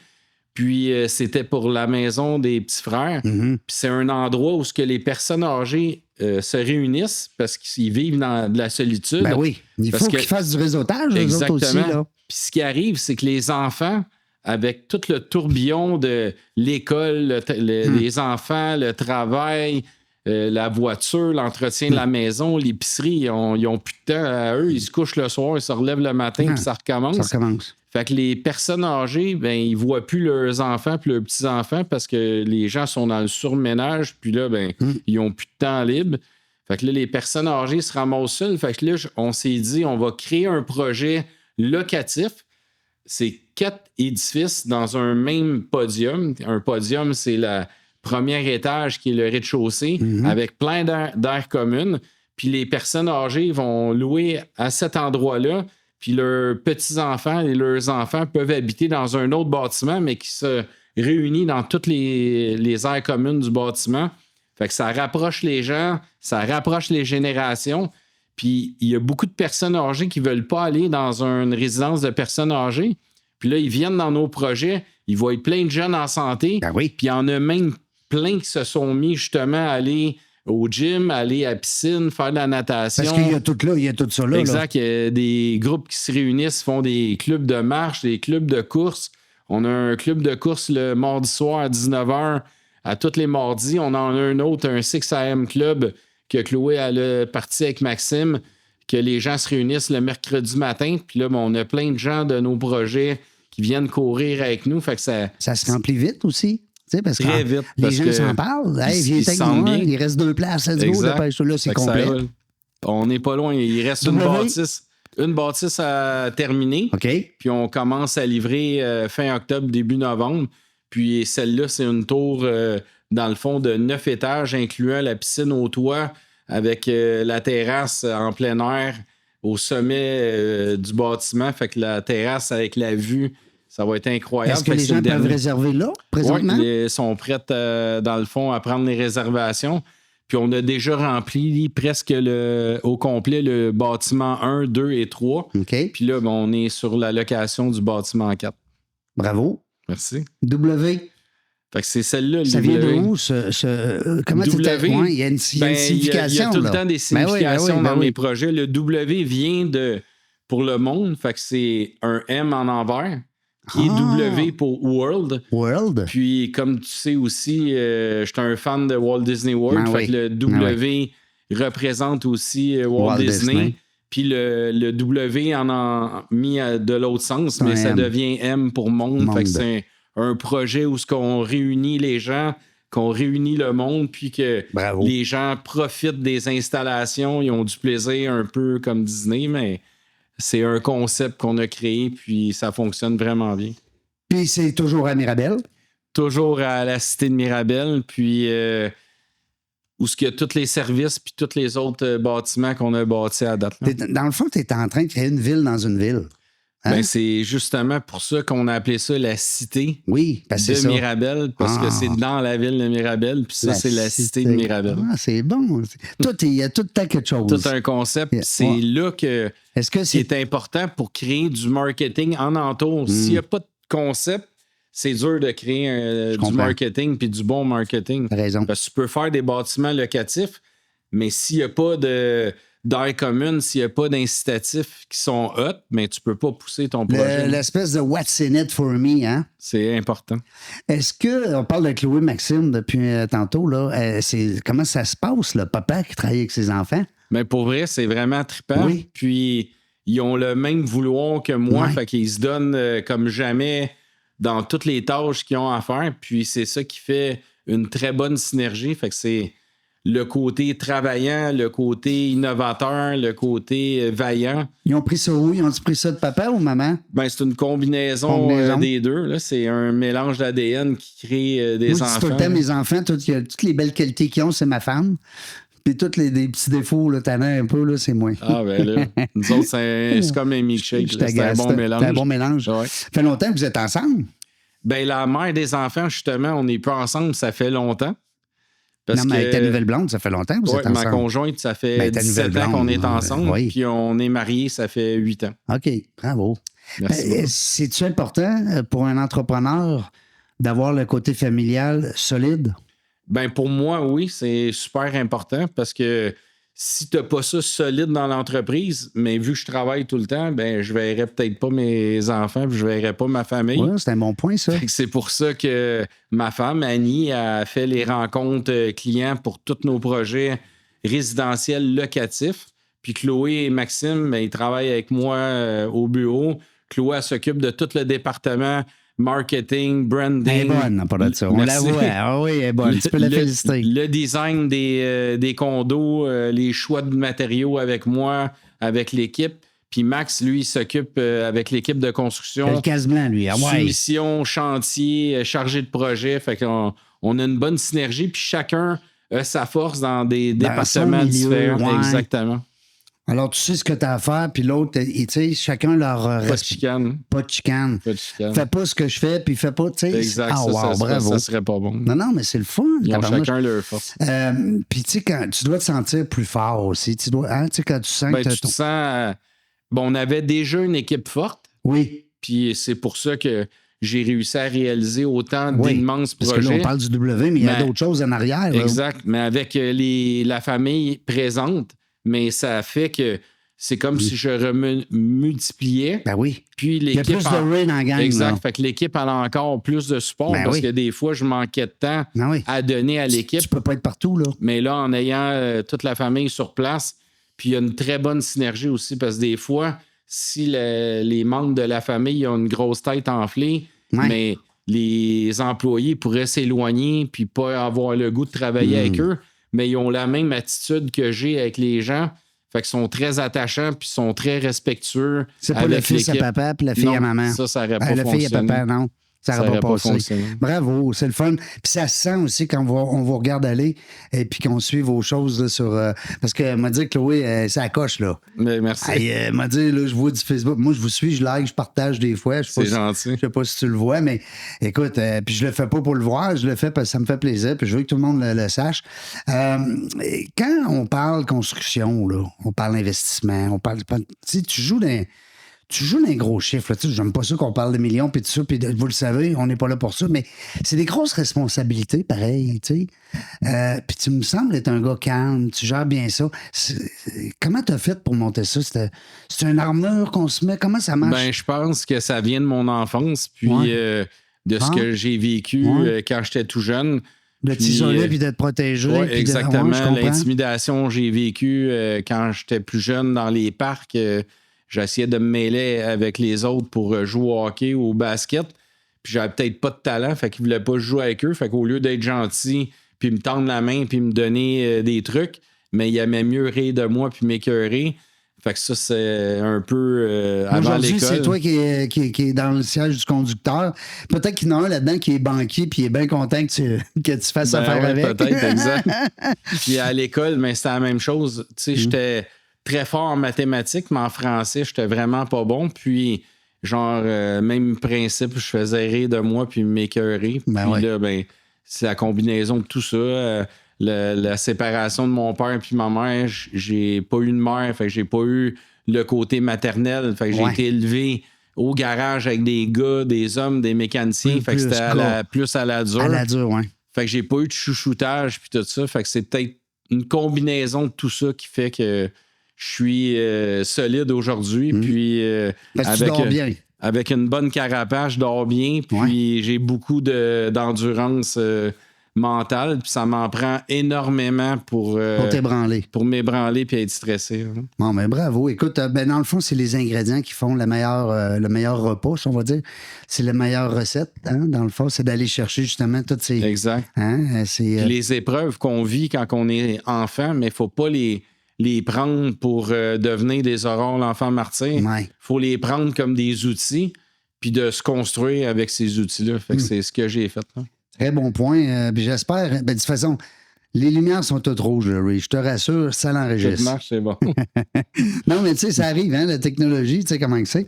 S3: Puis c'était pour la maison des petits frères. Puis c'est un endroit où ce que les personnes âgées se réunissent parce qu'ils vivent dans de la solitude.
S2: Ben oui, il faut qu'ils fassent du réseautage, eux autres aussi. Là.
S3: Puis ce qui arrive, c'est que les enfants, avec tout le tourbillon de l'école, les enfants, le travail, la voiture, l'entretien de la maison, l'épicerie, ils ont plus de temps à eux. Ils se couchent le soir, ils se relèvent le matin, puis ça recommence.
S2: Ça recommence.
S3: Fait que les personnes âgées, ben, ils voient plus leurs enfants puis leurs petits-enfants parce que les gens sont dans le surménage, puis là, ben, ils ont plus de temps libre. Fait que là, les personnes âgées se ramassent seules. Fait que là, on s'est dit, on va créer un projet locatif. C'est 4 édifices dans un même podium. Un podium, c'est le premier étage qui est le rez-de-chaussée avec plein d'aires communes. Puis les personnes âgées vont louer à cet endroit-là. Puis leurs petits-enfants et leurs enfants peuvent habiter dans un autre bâtiment, mais qui se réunit dans toutes les aires communes du bâtiment. Fait que ça rapproche les gens, ça rapproche les générations. Puis il y a beaucoup de personnes âgées qui ne veulent pas aller dans une résidence de personnes âgées. Puis là, ils viennent dans nos projets, ils voient plein de jeunes en santé.
S2: Ben oui.
S3: Puis il y en a même plein qui se sont mis justement à aller au gym, aller à la piscine, faire de la natation.
S2: Parce qu'il y a tout là, il y a tout ça là.
S3: Exact. Il y a des groupes qui se réunissent, font des clubs de marche, des clubs de course. On a un club de course le mardi soir à 19h. À tous les mardis, on en a un autre, un 6 AM club que Chloé a parti avec Maxime, que les gens se réunissent le mercredi matin. Puis là, on a plein de gens de nos projets qui viennent courir avec nous. Fait que ça
S2: se remplit vite aussi. Parce que
S3: très vite.
S2: Les gens s'en parlent. Hey, viens avec moi,
S3: bien.
S2: Il reste 2 places. Let's go, dépêche-toi là, c'est complet.
S3: On n'est pas loin. Il reste une bâtisse à terminer.
S2: OK.
S3: Puis on commence à livrer fin octobre, début novembre. Puis celle-là, c'est une tour, dans le fond, de 9 étages, incluant la piscine au toit, avec la terrasse en plein air au sommet du bâtiment. Fait que la terrasse avec la vue, ça va être incroyable.
S2: Est-ce que les gens peuvent réserver là, présentement?
S3: Oui, ils sont prêts, dans le fond, à prendre les réservations. Puis on a déjà rempli presque au complet le bâtiment 1, 2 et 3.
S2: OK.
S3: Puis là, on est sur la location du bâtiment 4.
S2: Bravo.
S3: Merci.
S2: W.
S3: Fait que c'est celle-là, le
S2: Ça
S3: W.
S2: vient de où, comment tu
S3: W?
S2: Il y a une signification.
S3: Il y a tout le temps des significations dans
S2: mes
S3: mes projets. Le W vient pour le monde. Fait que c'est un M en envers, qui est W pour World.
S2: World.
S3: Puis, comme tu sais aussi, je suis un fan de Walt Disney World. Fait que le W représente aussi Walt Disney. Puis le W en mis de l'autre sens, mais ça devient M pour monde. Fait que c'est un projet où on réunit les gens, qu'on réunit le monde, puis que les gens profitent des installations. Ils ont du plaisir un peu comme Disney, mais c'est un concept qu'on a créé, puis ça fonctionne vraiment bien.
S2: Puis c'est toujours à Mirabel?
S3: Toujours à la Cité de Mirabel, puis où il y a tous les services puis tous les autres bâtiments qu'on a bâtis à date.
S2: Dans le fond, tu es en train de créer une ville dans une ville.
S3: Hein? Ben, c'est justement pour ça qu'on a appelé ça la Cité
S2: de
S3: Mirabel, parce que c'est dans la ville de Mirabel, puis ça, c'est la Cité de Mirabel.
S2: Ah, c'est bon. Il y a tout le temps quelque chose.
S3: Tout un concept. C'est là que c'est important pour créer du marketing en entour. S'il n'y a pas de concept, c'est dur de créer du marketing puis du bon marketing.
S2: T'as raison.
S3: Parce que tu peux faire des bâtiments locatifs, mais s'il n'y a pas d'air commune, s'il n'y a pas d'incitatifs qui sont hot, mais tu ne peux pas pousser ton projet.
S2: L'espèce de what's in it for me, hein?
S3: C'est important.
S2: Est-ce que, on parle de Chloé Maxime depuis tantôt, là, comment ça se passe, le papa qui travaille avec ses enfants?
S3: Mais pour vrai, c'est vraiment trippant.
S2: Oui.
S3: Puis, ils ont le même vouloir que moi, fait qu'ils se donnent comme jamais dans toutes les tâches qu'ils ont à faire. Puis c'est ça qui fait une très bonne synergie. Fait que c'est le côté travaillant, le côté innovateur, le côté vaillant.
S2: Ils ont pris ça où? Ils ont pris ça de papa ou maman?
S3: Ben, c'est une combinaison des deux. Là. C'est un mélange d'ADN qui crée des enfants.
S2: Tout le temps, mes enfants, toutes les belles qualités qu'ils ont, c'est ma femme. Puis tous des petits défauts, là, t'en as un peu, là, c'est moi.
S3: Ah, ben là, nous autres, c'est comme un milkshake. C'est un bon mélange.
S2: C'est un bon mélange.
S3: Ouais.
S2: Ça fait longtemps que vous êtes ensemble?
S3: Ben, la mère des enfants, justement, on n'est pas ensemble, ça fait longtemps.
S2: Non, mais avec ta nouvelle blonde, ça fait longtemps que vous êtes ensemble?
S3: Ma conjointe, ça fait 17 ans qu'on est ensemble. Puis on est mariés, ça fait 8 ans.
S2: OK, bravo. C'est-tu important pour un entrepreneur d'avoir le côté familial solide?
S3: Ben pour moi, oui, c'est super important parce que si tu n'as pas ça solide dans l'entreprise, mais vu que je travaille tout le temps, ben je verrai peut-être pas mes enfants, puis je verrai pas ma famille.
S2: Oui, c'est un bon point, ça.
S3: C'est pour ça que ma femme, Annie, a fait les rencontres clients pour tous nos projets résidentiels locatifs. Puis Chloé et Maxime, ben, ils travaillent avec moi au bureau. Chloé, elle s'occupe de tout le département marketing, branding.
S2: Elle est bonne, à part de ça. On la
S3: Merci.
S2: voit. Ah oui, elle est bonne. Tu peux la féliciter.
S3: Le design des condos, les choix de matériaux avec moi, avec l'équipe. Puis Max, lui, il s'occupe avec l'équipe de construction.
S2: Le casse-blanc, lui. Ah ouais.
S3: Soumission, chantier, chargé de projet. Fait qu'on a une bonne synergie. Puis chacun a sa force dans des départements différents.
S2: Ouais.
S3: Exactement.
S2: Alors, tu sais ce que tu as à faire, puis l'autre, tu sais, chacun leur...
S3: Pas de chicane.
S2: Pas de chicane.
S3: Pas de chicane.
S2: Fais pas ce que je fais, puis fais pas, tu sais.
S3: Exact.
S2: Ah, wow, bravo.
S3: Ça serait pas bon.
S2: Non, mais c'est le fun.
S3: Ils ont
S2: tabarnouche.
S3: chacun leur force.
S2: Puis, tu sais, quand tu dois te sentir plus fort aussi. Tu dois, hein, tu sais, quand tu sens
S3: Ben,
S2: que
S3: tu te sens... Bon, on avait déjà une équipe forte.
S2: Oui.
S3: Puis c'est pour ça que j'ai réussi à réaliser autant d'immenses
S2: parce
S3: projets.
S2: Parce que là, on parle du W, mais il y a d'autres choses en arrière. Là.
S3: Exact. Mais avec la famille présente, mais ça fait que c'est comme si je multipliais.
S2: Ben oui.
S3: Puis
S2: il y a plus de rain en gang.
S3: Exact.
S2: Là.
S3: Fait que l'équipe a encore plus de support parce que des fois, je manquais de temps à donner à l'équipe.
S2: Tu peux pas être partout, là.
S3: Mais là, en ayant toute la famille sur place, puis il y a une très bonne synergie aussi parce que des fois, si les membres de la famille ont une grosse tête enflée, mais les employés pourraient s'éloigner puis pas avoir le goût de travailler avec eux, mais ils ont la même attitude que j'ai avec les gens. Fait qu'ils sont très attachants puis sont très respectueux.
S2: C'est pas le fils à papa puis la fille à maman.
S3: Ça aurait pas
S2: la
S3: fonctionné.
S2: fille à papa, non. Ça n'aurait pas passé. Bravo, c'est le fun. Puis ça se sent aussi quand on vous regarde aller et puis qu'on suit vos choses là, sur... parce que m'a dit Chloé, ça coche, là.
S3: Mais merci.
S2: M'a dit, là, je vois du Facebook. Moi, je vous suis, je like, je partage des fois.
S3: C'est gentil.
S2: Je sais pas si tu le vois, mais écoute, puis je le fais pas pour le voir, je le fais parce que ça me fait plaisir, puis je veux que tout le monde le sache. Quand on parle construction, là, on parle investissement, on parle... Tu sais, tu joues dans les gros chiffres. J'aime pas ça qu'on parle de millions, puis tout ça, puis vous le savez, on n'est pas là pour ça, mais c'est des grosses responsabilités, pareil, tu sais. Puis tu me sembles être un gars calme, tu gères bien ça. Comment t'as fait pour monter ça? C'est une armure qu'on se met? Comment ça marche?
S3: Ben, je pense que ça vient de mon enfance, puis de ce que j'ai vécu quand j'étais tout jeune.
S2: De t'isoler puis d'être protégé.
S3: Oui, exactement. L'intimidation, j'ai vécu quand j'étais plus jeune dans les parcs. J'essayais de me mêler avec les autres pour jouer au hockey ou au basket. Puis j'avais peut-être pas de talent, fait qu'ils voulaient pas jouer avec eux. Fait qu'au lieu d'être gentil, puis me tendre la main, puis me donner des trucs, mais ils aimaient mieux rire de moi puis m'écœurer. Fait que ça, c'est un peu avant l'école.
S2: C'est toi qui est dans le siège du conducteur. Peut-être qu'il y en a un là-dedans qui est banquier puis il est bien content que tu fasses affaire avec.
S3: Peut-être, exact. Puis à l'école, mais c'était la même chose. Tu sais, j'étais très fort en mathématiques, mais en français, j'étais vraiment pas bon. Puis, genre, même principe, je faisais rire de moi puis m'écœurer. Puis là, c'est la combinaison de tout ça. La séparation de mon père puis ma mère, j'ai pas eu de mère, fait que j'ai pas eu le côté maternel. Fait que j'ai été élevé au garage avec des gars, des hommes, des mécaniciens. Fait que c'était plus à la dure.
S2: À la dure, oui.
S3: Fait que j'ai pas eu de chouchoutage puis tout ça. Fait que c'est peut-être une combinaison de tout ça qui fait que je suis solide aujourd'hui. Puis
S2: parce que tu dors bien.
S3: Avec une bonne carapace, je dors bien. Puis j'ai beaucoup d'endurance mentale. Puis ça m'en prend énormément pour
S2: t'ébranler.
S3: Pour m'ébranler puis être stressé. Hein.
S2: Bon, ben bravo. Écoute, dans le fond, c'est les ingrédients qui font le meilleur repas, si on va dire. C'est la meilleure recette, hein, dans le fond. C'est d'aller chercher justement toutes ces...
S3: Exact.
S2: Hein,
S3: les épreuves qu'on vit quand on est enfant, mais il ne faut pas les prendre pour devenir des aurores l'enfant martyr. Il faut les prendre comme des outils puis de se construire avec ces outils-là. Fait que c'est ce que j'ai fait. Là.
S2: Très bon point. Puis j'espère... de toute façon, les lumières sont toutes rouges, Ray. Je te rassure, ça l'enregistre.
S3: Ça marche, c'est bon.
S2: Non, mais tu sais, ça arrive, hein, la technologie, tu sais comment que c'est.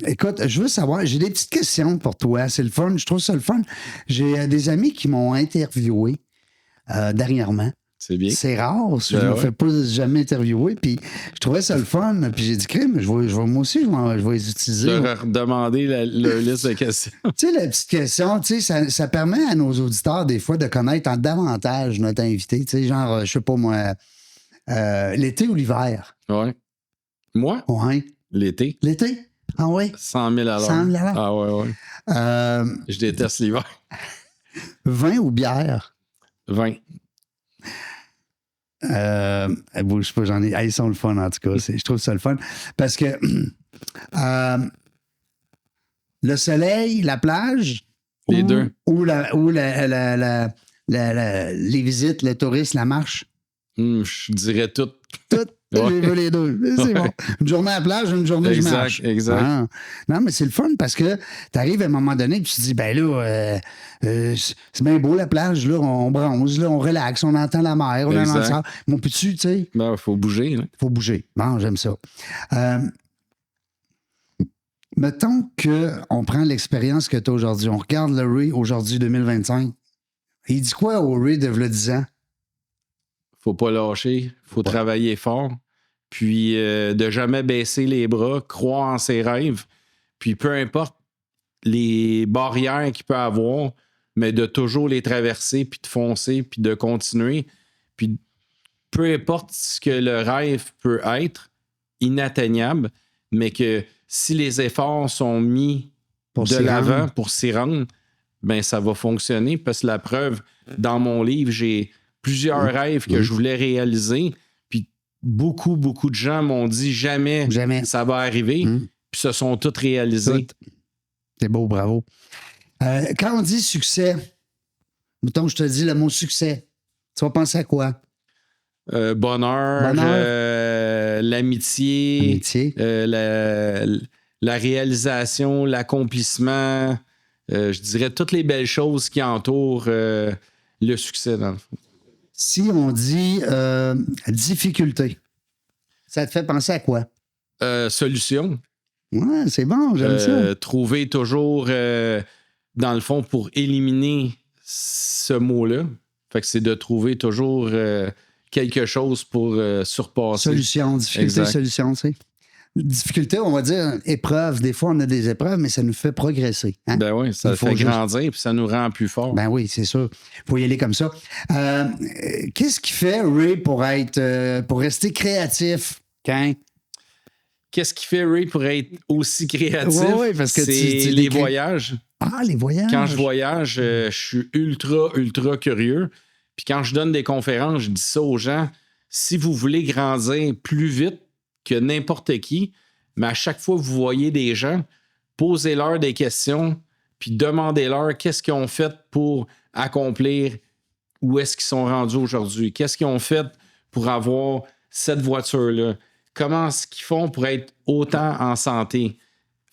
S2: Écoute, je veux savoir, j'ai des petites questions pour toi. C'est le fun, je trouve ça le fun. J'ai des amis qui m'ont interviewé dernièrement.
S3: C'est bien.
S2: C'est rare, je ne me fais pas jamais interviewer. Puis je trouvais ça le fun. Puis j'ai dit, crime, moi aussi, je vais les utiliser.
S3: Je vais redemander leur liste de questions.
S2: Tu sais, la petite question, tu sais, ça permet à nos auditeurs, des fois, de connaître davantage notre invité. Tu sais, genre, je sais pas moi, l'été ou l'hiver?
S3: Oui. Moi?
S2: Oui.
S3: L'été.
S2: L'été? Ah oui?
S3: 100 000 à l'heure.
S2: 100 000 à l'heure?
S3: Ah oui. Je déteste l'hiver.
S2: Vin ou bière?
S3: Vin.
S2: Je sais pas, j'en ai. Ils sont le fun, en tout cas. Je trouve ça le fun. Parce que Le soleil, la plage?
S3: Les deux.
S2: Ou les visites, le tourisme, la marche?
S3: Je dirais tout.
S2: Tout.
S3: Ouais.
S2: Je veux les deux. C'est bon. Une journée à la plage, une journée je marche.
S3: Exact.
S2: Ah. Non, mais c'est le fun parce que tu arrives à un moment donné et tu te dis, ben là, c'est bien beau la plage, là, on bronze, là, on relaxe, on entend la mer, on entend le sable. Mon petit, tu sais.
S3: Ben, faut bouger. Il
S2: faut bouger. Bon, j'aime ça. Mettons qu'on prend l'expérience que tu as aujourd'hui. On regarde le Ray aujourd'hui, 2025. Il dit quoi au Ray de 10 ans?
S3: Faut pas lâcher, faut travailler fort, puis de jamais baisser les bras, croire en ses rêves, puis peu importe les barrières qu'il peut avoir, mais de toujours les traverser, puis de foncer, puis de continuer, puis peu importe ce que le rêve peut être, inatteignable, mais que si les efforts sont mis de l'avant pour s'y rendre, ben ça va fonctionner, parce que la preuve, dans mon livre, j'ai plusieurs rêves que je voulais réaliser, puis beaucoup de gens m'ont dit jamais ça va arriver, puis se sont tous réalisés.
S2: C'est beau, bravo. Quand on dit succès, mettons, je te dis le mot succès, tu vas penser à quoi?
S3: Bonheur. L'amitié. La réalisation, l'accomplissement, je dirais toutes les belles choses qui entourent le succès, dans le fond.
S2: Si on dit difficulté, ça te fait penser à quoi?
S3: Solution.
S2: Ouais, c'est bon, j'aime ça.
S3: Trouver toujours, dans le fond, pour éliminer ce mot-là. Fait que c'est de trouver toujours quelque chose pour surpasser.
S2: Solution, difficulté, solution, tu sais. Difficulté, on va dire épreuve. Des fois, on a des épreuves, mais ça nous fait progresser. Hein?
S3: Ben oui, ça fait grandir puis ça nous rend plus fort.
S2: Ben oui, c'est sûr. Il faut y aller comme ça. Qu'est-ce qui fait, Ray, pour rester créatif?
S3: Qu'est-ce qui fait, Ray, pour être aussi créatif?
S2: Oui, parce que
S3: c'est les voyages.
S2: Ah, les voyages.
S3: Quand je voyage, je suis ultra curieux. Puis quand je donne des conférences, je dis ça aux gens. Si vous voulez grandir plus vite que n'importe qui, mais à chaque fois que vous voyez des gens, posez-leur des questions, puis demandez-leur qu'est-ce qu'ils ont fait pour accomplir, où est-ce qu'ils sont rendus aujourd'hui, qu'est-ce qu'ils ont fait pour avoir cette voiture-là, comment est-ce qu'ils font pour être autant en santé.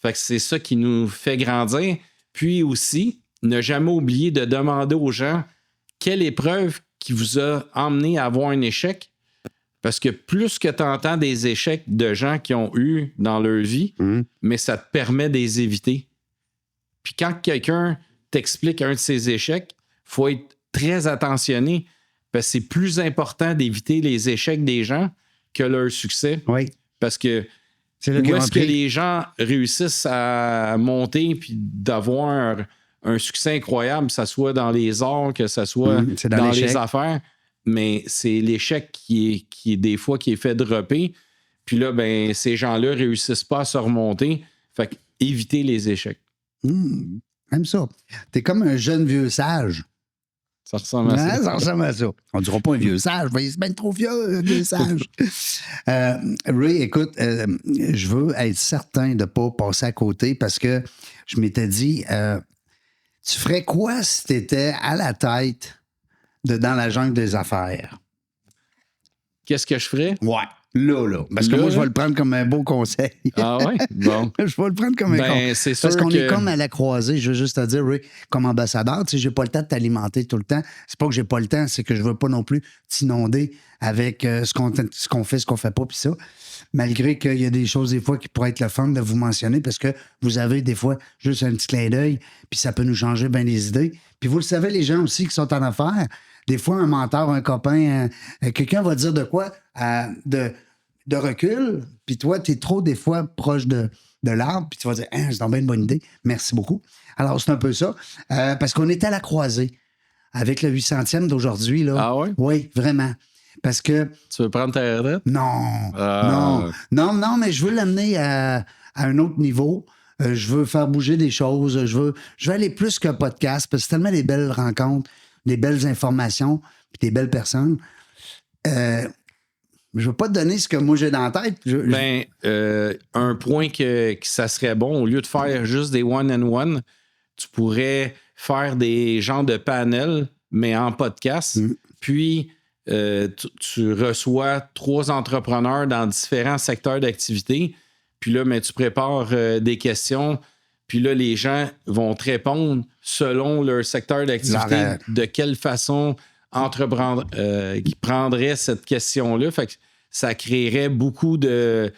S3: Fait que c'est ça qui nous fait grandir. Puis aussi, ne jamais oublier de demander aux gens quelle épreuve qui vous a emmené à avoir un échec. Parce que plus que tu entends des échecs de gens qui ont eu dans leur vie, mais ça te permet de les éviter. Puis quand quelqu'un t'explique un de ses échecs, il faut être très attentionné parce que c'est plus important d'éviter les échecs des gens que leur succès.
S2: Oui.
S3: Parce que où est-ce que les gens réussissent à monter puis d'avoir un succès incroyable, que ce soit dans les arts, que ce soit dans les affaires, mais c'est l'échec qui est des fois qui est fait dropper. Puis là, ben, ces gens-là réussissent pas à se remonter. Fait éviter les échecs.
S2: J'aime ça. T'es comme un jeune vieux sage.
S3: Ça ressemble à ça.
S2: Ça ressemble à ça. On ne dira pas un vieux sage, mais c'est bien trop vieux, un vieux sage. Ray, écoute, je veux être certain de ne pas passer à côté parce que je m'étais dit, tu ferais quoi si tu étais à la tête dans la jungle des affaires?
S3: Qu'est-ce que je ferais?
S2: Ouais. Là. Parce que moi, je vais le prendre comme un beau conseil.
S3: Ah ouais? Bon.
S2: Je vais le prendre comme un conseil.
S3: C'est sûr
S2: parce qu'on est comme à la croisée. Je veux juste te dire, Ray, comme ambassadeur, tu sais, j'ai pas le temps de t'alimenter tout le temps. C'est pas que j'ai pas le temps, c'est que je veux pas non plus t'inonder avec ce qu'on fait, ce qu'on fait pas, puis ça. Malgré qu'il y a des choses, des fois, qui pourraient être le fun de vous mentionner parce que vous avez, des fois, juste un petit clin d'œil, puis ça peut nous changer bien les idées. Puis vous le savez, les gens aussi qui sont en affaires, des fois, un mentor, un copain, quelqu'un va dire de quoi? De recul, puis toi, tu es trop, des fois, proche de l'arbre, puis tu vas dire, c'est donc bien une bonne idée, merci beaucoup. Alors, c'est un peu ça, parce qu'on est à la croisée avec le 800e d'aujourd'hui. Là.
S3: Ah oui?
S2: Oui, vraiment. Parce que...
S3: Tu veux prendre ta retraite?
S2: Non, mais je veux l'amener à un autre niveau. Je veux faire bouger des choses. Je veux aller plus qu'un podcast, parce que c'est tellement des belles rencontres, des belles informations, puis des belles personnes. Je veux pas te donner ce que moi j'ai dans la tête.
S3: Un point que ça serait bon, au lieu de faire juste des one-on-one, tu pourrais faire des genres de panels, mais en podcast. Puis, tu reçois 3 entrepreneurs dans différents secteurs d'activité. Puis là, tu prépares des questions. Puis là, les gens vont te répondre selon leur secteur d'activité, de quelle façon qui prendrait cette question-là. Fait que ça créerait beaucoup de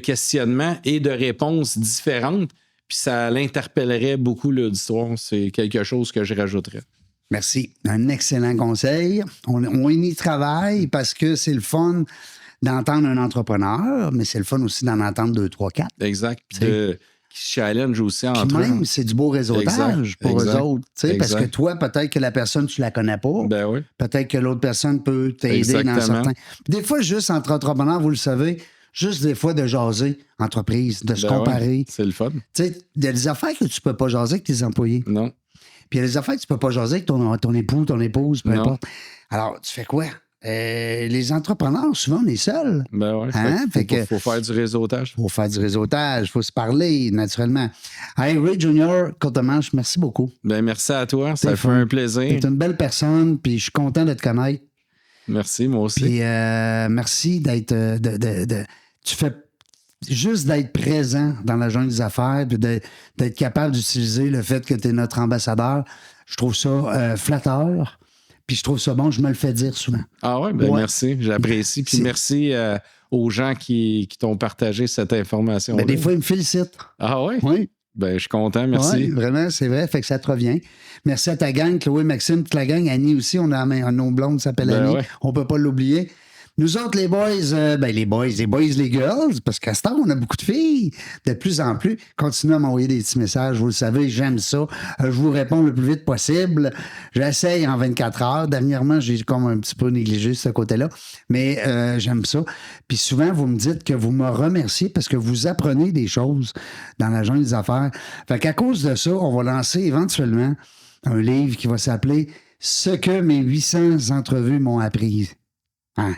S3: questionnements et de réponses différentes. Puis ça l'interpellerait beaucoup l'auditoire. C'est quelque chose que je rajouterais.
S2: Merci. Un excellent conseil. On y travaille parce que c'est le fun d'entendre un entrepreneur, mais c'est le fun aussi d'en entendre 2, 3, 4.
S3: Exact. Qui challenge aussi entre eux.
S2: Même, c'est du beau réseautage pour eux autres. Parce que toi, peut-être que la personne, tu la connais pas.
S3: Ben oui.
S2: Peut-être que l'autre personne peut t'aider dans certains. Des fois, juste entre entrepreneurs, vous le savez, juste des fois de jaser entreprise, de se comparer.
S3: Ouais, c'est le fun.
S2: Tu sais, il y a des affaires que tu peux pas jaser avec tes employés.
S3: Non.
S2: Puis il y a des affaires que tu peux pas jaser avec ton époux, ton épouse, peu importe. Alors, tu fais quoi? Les entrepreneurs, souvent, on est seuls.
S3: Ben oui. Faut faire du réseautage.
S2: Faut faire du réseautage, faut se parler, naturellement. Hey, Ray Junior, Courtemanche, merci beaucoup.
S3: Ben merci à toi. Ça fait un plaisir.
S2: Tu es une belle personne, puis je suis content de te connaître.
S3: Merci, moi aussi.
S2: Puis merci d'être. Tu fais juste d'être présent dans la jungle des affaires, puis d'être capable d'utiliser le fait que tu es notre ambassadeur. Je trouve ça flatteur. Puis je trouve ça bon, je me le fais dire souvent.
S3: Ah ouais, merci, j'apprécie. Puis merci aux gens qui t'ont partagé cette information.
S2: Des fois, ils me félicitent.
S3: Ah ouais?
S2: Oui.
S3: Ben, je suis content, merci.
S2: Oui, vraiment, c'est vrai, fait que ça te revient. Merci à ta gang, Chloé, Maxime, toute la gang, Annie aussi, on a nos blondes qui s'appelle Annie, on peut pas l'oublier. Nous autres, les boys, les girls, parce qu'à ce temps, on a beaucoup de filles, de plus en plus. Continuez à m'envoyer des petits messages, vous le savez, j'aime ça. Je vous réponds le plus vite possible. J'essaye en 24 heures. Dernièrement, j'ai comme un petit peu négligé ce côté-là, mais j'aime ça. Puis souvent, vous me dites que vous me remerciez parce que vous apprenez des choses dans la jungle des affaires. Fait qu'à cause de ça, on va lancer éventuellement un livre qui va s'appeler « Ce que mes 800 entrevues m'ont appris ». Hein?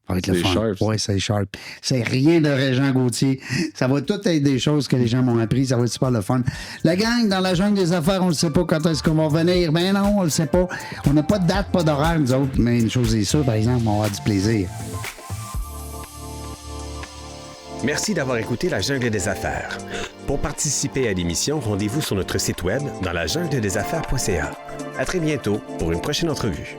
S2: Ça va être le fun. Oui, c'est sharp. C'est rien de Régent Gauthier. Ça va tout être des choses que les gens m'ont appris. Ça va être super le fun. La gang, dans la jungle des affaires, on ne sait pas quand est-ce qu'on va revenir. Ben non, on ne le sait pas. On n'a pas de date, pas d'horaire, nous autres. Mais une chose est sûre, par exemple, on va avoir du plaisir.
S1: Merci d'avoir écouté La Jungle des Affaires. Pour participer à l'émission, rendez-vous sur notre site web dans lajungledesaffaires.ca. À très bientôt pour une prochaine entrevue.